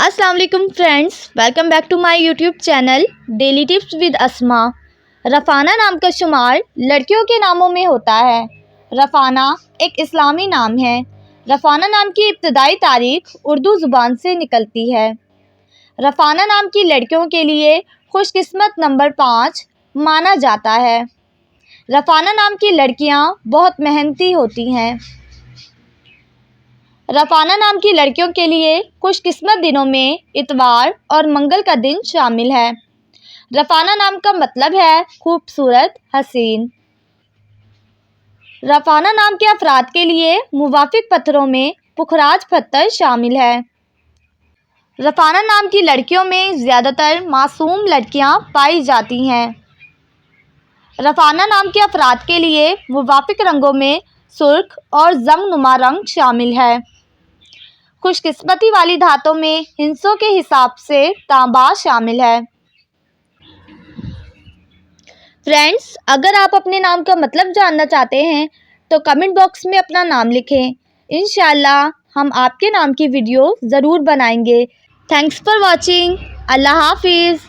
अस्सलाम वालेकुम friends, welcome back to my YouTube channel daily tips with Asma. रफ़ाना नाम का शुमार लड़कियों के नामों में होता है। रफ़ाना एक इस्लामी नाम है। रफ़ाना नाम की इब्तदाई तारीख उर्दू ज़ुबान से निकलती है। रफ़ाना नाम की लड़कियों के लिए खुशकिस्मत नंबर 5 माना जाता है। रफ़ाना नाम की लड़कियां बहुत मेहनती होती हैं। रफ़ाना नाम की लड़कियों के लिए खुशकिस्मत दिनों में इतवार और मंगल का दिन शामिल है। रफ़ाना नाम का मतलब है खूबसूरत, हसीन। रफ़ाना नाम के अफराद के लिए मुवाफिक पत्थरों में पुखराज पत्थर शामिल है। रफ़ाना नाम की लड़कियों में ज़्यादातर मासूम लड़कियां पाई जाती हैं। रफ़ाना नाम के अफराद के लिए मुवाफिक रंगों में सुर्ख और जंगनुमा रंग शामिल है। खुशकिस्मती वाली धातों में हिस्सों के हिसाब से तांबा शामिल है। फ्रेंड्स, अगर आप अपने नाम का मतलब जानना चाहते हैं तो कमेंट बॉक्स में अपना नाम लिखें। इंशाअल्लाह हम आपके नाम की वीडियो ज़रूर बनाएंगे। Thanks for watching. अल्लाह हाफिज़।